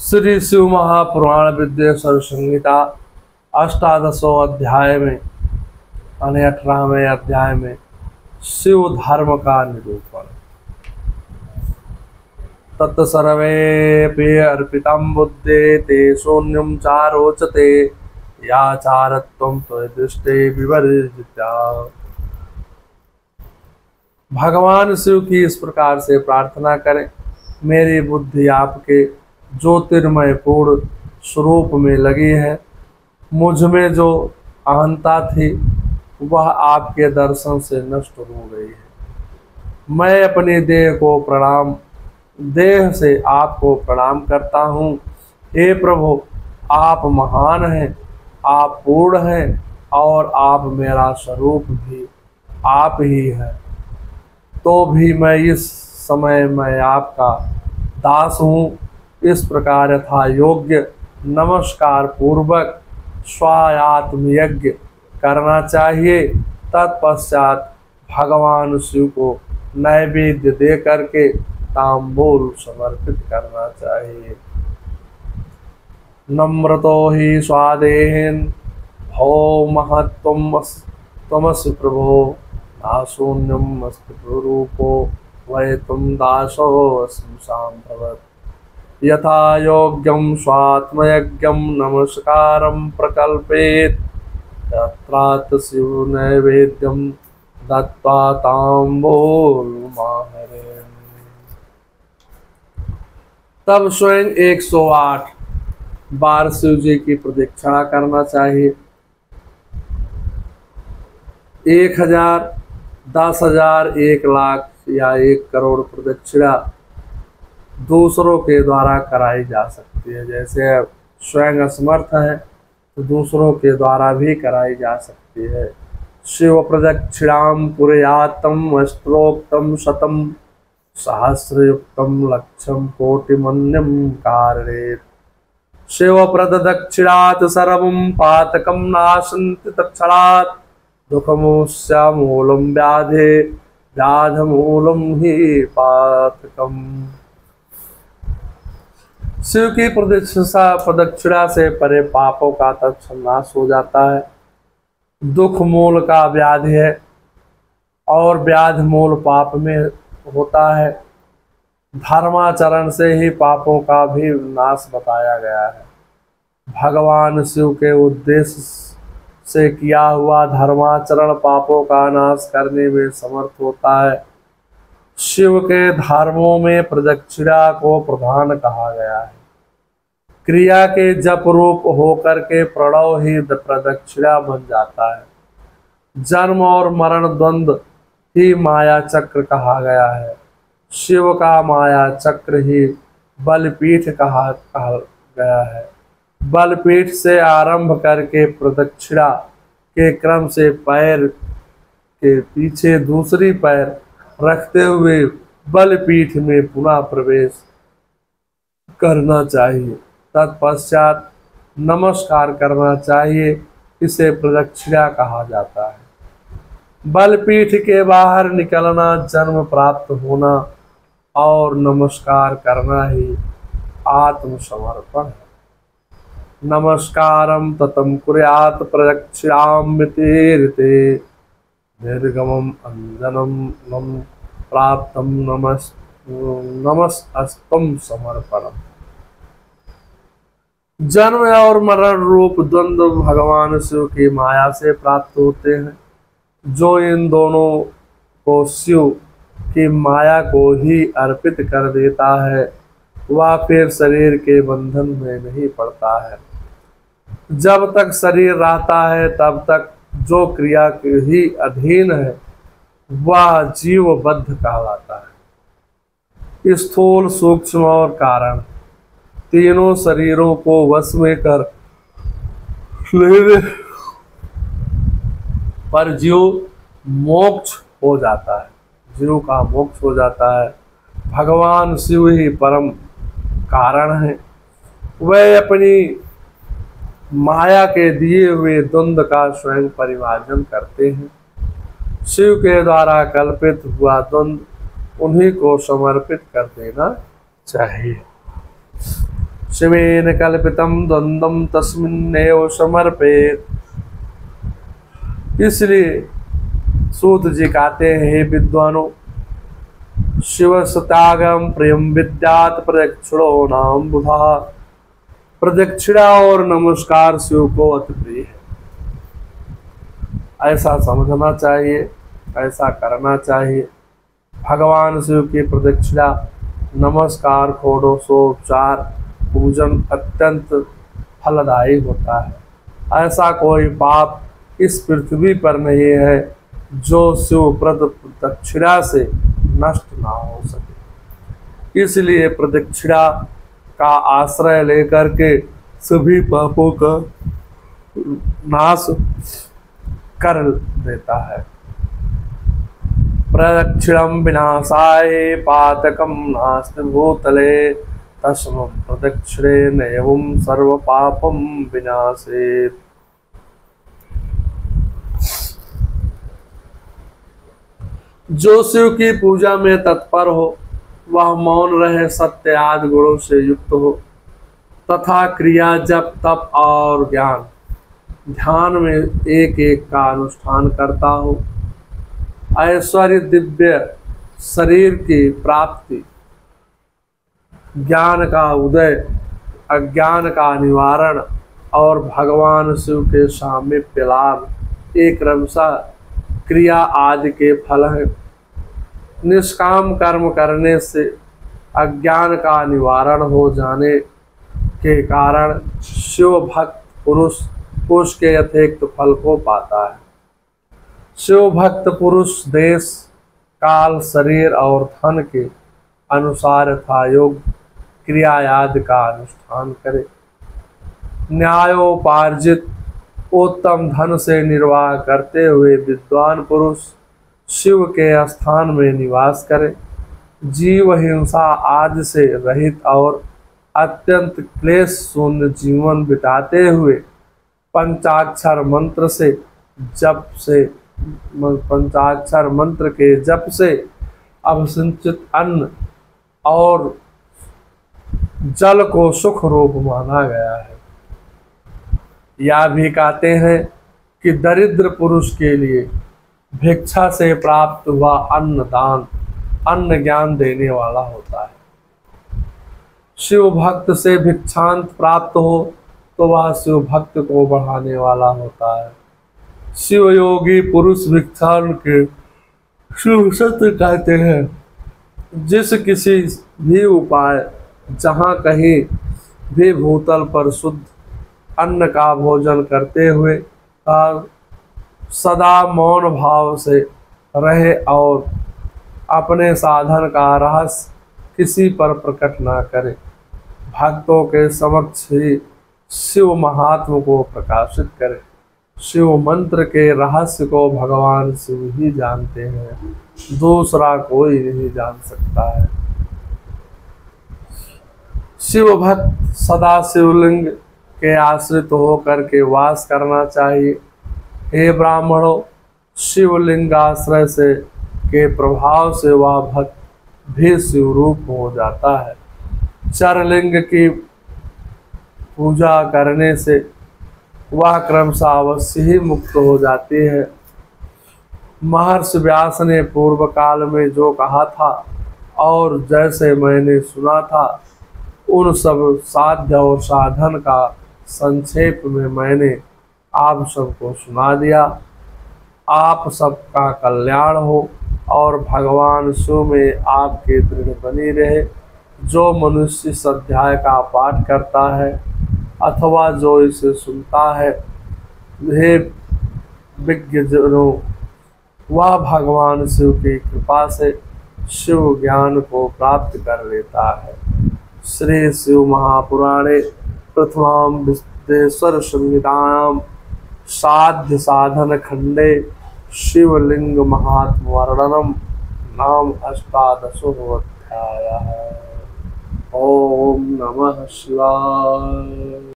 श्री शिव महापुराण विद्येश्वर संहिता अष्टादशों अध्याय में 18वें अध्याय में शिव धर्म का निरूपण। तत्सर्वेऽपि अर्पितं बुद्धे ते शून्यं चारोचते याचारत्वं त्वदृष्टे विवर्जिता। भगवान शिव की इस प्रकार से प्रार्थना करें, मेरी बुद्धि आपके ज्योतिर्मय पूर्ण स्वरूप में लगी है। मुझ में जो अहंता थी वह आपके दर्शन से नष्ट हो गई है। मैं अपनी देह से आपको प्रणाम करता हूँ। हे प्रभु, आप महान हैं, आप पूर्ण हैं और आप मेरा स्वरूप भी आप ही है। तो भी मैं इस समय मैं आपका दास हूँ। इस प्रकार यथा योग्य नमस्कार पूर्वक स्वायात्म यज्ञ करना चाहिए। तत्पश्चात भगवान शिव को नैवेद्य दे करके तांबूल समर्पित करना चाहिए। नम्रतो हि स्वादेहन भो महत्वमस्ति प्रभो नाशून्यम अस्ति रूपो वै तुम दासो संभवत्। यथा योग्यं स्वात्मयज्ञं नमस्कारं प्रकल्पेत तत्रात् शिव नैवेद्यं दत्त्वा ताम्बूलमाहरेन्। तब स्वयं 108 बार शिव जी की प्रदक्षिणा करना चाहिए। 1000, 10,000, 1,00,000 या 1 करोड़ प्रदक्षिणा दूसरों के द्वारा कराई जा सकती है। जैसे स्वयं असमर्थ है तो दूसरों के द्वारा भी कराई जा सकती है। शिव प्रदक्षिणाम कुर्यात्तम स्त्रोक्तम शतम सहस्रयुक्तम लक्षम कोटिमन्यम कारयेत्। शिव प्रदक्षिणात् सर्वं पातकं नाशन्ति तत्क्षणात् दुःखमोस्य मूलं व्याधमूलं हि पातकम्। शिव की प्रदक्षिणा से परे पापों का तत्क्षण नाश हो जाता है। दुख मूल का व्याधि है और व्याधि मूल पाप में होता है। धर्माचरण से ही पापों का भी नाश बताया गया है। भगवान शिव के उद्देश्य से किया हुआ धर्माचरण पापों का नाश करने में समर्थ होता है। शिव के धर्मों में प्रदक्षिणा को प्रधान कहा गया है। क्रिया के जप रूप होकर के प्रणव ही प्रदक्षिणा बन जाता है। जन्म और मरण द्वंद्व ही माया चक्र कहा गया है। शिव का माया चक्र ही बलपीठ कहा गया है। बलपीठ से आरंभ करके प्रदक्षिणा के क्रम से पैर के पीछे दूसरी पैर रखते हुए बलपीठ में पुनः प्रवेश करना चाहिए। तत्पश्चात नमस्कार करना चाहिए। इसे प्रदक्षिणा कहा जाता है। बलपीठ के बाहर निकलना, जन्म प्राप्त होना और नमस्कार करना ही आत्मसमर्पण है। नमस्कारम ततम कुर्यात् प्रदक्षिणामिति निर्गमम अंजनम नम प्राप्तम नमस्तम समर्पणम। जन्म और मरण रूप द्वंद्व भगवान शिव की माया से प्राप्त होते हैं। जो इन दोनों को शिव की माया को ही अर्पित कर देता है वह फिर शरीर के बंधन में नहीं पड़ता है। जब तक शरीर रहता है तब तक जो क्रिया के ही अधीन है वह जीवबद्ध कहलाता है। स्थूल, सूक्ष्म और कारण तीनों शरीरों को वश में कर लेने पर जीव मोक्ष हो जाता है। जीव का मोक्ष हो जाता है। भगवान शिव ही परम कारण है। वह अपनी माया के दिए हुए द्वंद्व का स्वयं परिमार्जन करते हैं। शिव के द्वारा कल्पित हुआ द्वंद्व उन्हीं को समर्पित कर देना चाहिए। शिवेन कल्पितम द्वंद्वम तस्मिन्नेव समर्पेत। इसलिए सूत जी कहते हैं, हे विद्वानों, शिव सत्यागम प्रियम विद्यात प्रदक्षिणो नाम बुधा। प्रदक्षिणा और नमस्कार शिव को अति प्रिय है। ऐसा समझना चाहिए, ऐसा करना चाहिए। भगवान शिव की प्रदक्षिणा, नमस्कार, षोडशोपचार पूजन अत्यंत फलदायी होता है। ऐसा कोई पाप इस पृथ्वी पर नहीं है जो शिव प्रदक्षिणा से नष्ट ना हो सके। इसलिए प्रदक्षिणा का आश्रय लेकर के सभी पापों का नाश कर देता है। प्रदक्षिणम विनाशाय पातकम नास्ति भूतले तस्मं प्रदक्षिणे एवं सर्व पापम विनाशेत। जो शिव की पूजा में तत्पर हो, वह मौन रहे, सत्य आदि गुणों से युक्त हो तथा क्रिया, जप, तप और ज्ञान ध्यान में एक एक का अनुष्ठान करता हो। ऐश्वर्य, दिव्य शरीर की प्राप्ति, ज्ञान का उदय, अज्ञान का निवारण और भगवान शिव के सामीप्य लाभ, एक क्रमशः क्रिया आदि के फल हैं। निष्काम कर्म करने से अज्ञान का निवारण हो जाने के कारण शिव भक्त पुरुष उसके अतिरिक्त फल को पाता है। शिव भक्त पुरुष देश, काल, शरीर और धन के अनुसार यथायोग क्रिया आदि का अनुष्ठान करे। न्यायोपार्जित उत्तम धन से निर्वाह करते हुए विद्वान पुरुष शिव के स्थान में निवास करे। जीव हिंसा आदि से रहित और अत्यंत क्लेश शून्य जीवन बिताते हुए पंचाक्षर मंत्र के जप से अवसिंचित अन्न और जल को सुख रूप माना गया है। यह भी कहते हैं कि दरिद्र पुरुष के लिए भिक्षा से प्राप्त हुआ अन्न दान, अन्न ज्ञान देने वाला होता है। शिव भक्त से भिक्षांत प्राप्त हो तो वह शिव भक्त को बढ़ाने वाला होता है। शिव योगी पुरुष भिक्षान के शिव सत्य कहते हैं। जिस किसी भी उपाय, जहाँ कहीं भी भूतल पर शुद्ध अन्न का भोजन करते हुए सदा मौन भाव से रहे और अपने साधन का रहस्य किसी पर प्रकट ना करे, भक्तों के समक्ष ही शिव महात्म को प्रकाशित करे। शिव मंत्र के रहस्य को भगवान शिव ही जानते हैं, दूसरा कोई नहीं जान सकता है। शिव भक्त सदा शिवलिंग के आश्रित होकर के वास करना चाहिए। हे ब्राह्मणों, शिवलिंगाश्रय से के प्रभाव से वह भक्त भी शिवरूप हो जाता है। चरलिंग की पूजा करने से वह क्रमशः अवश्य ही मुक्त हो जाती है। महर्षि व्यास ने पूर्व काल में जो कहा था और जैसे मैंने सुना था, उन सब साध्य और साधन का संक्षेप में मैंने आप सबको सुना दिया। आप सबका कल्याण हो और भगवान शिव में आपके दृढ़ बनी रहे। जो मनुष्य इस अध्याय का पाठ करता है अथवा जो इसे सुनता है, हे विज्ञजनों, वह भगवान शिव की कृपा से शिव ज्ञान को प्राप्त कर लेता है। श्री शिव महापुराणे प्रथमां विद्येश्वर संहितायां साध्य साधन खंडे शिवलिंग महात्म वर्णनम नाम 18 अध्यायः। ओम नमः शिवाय।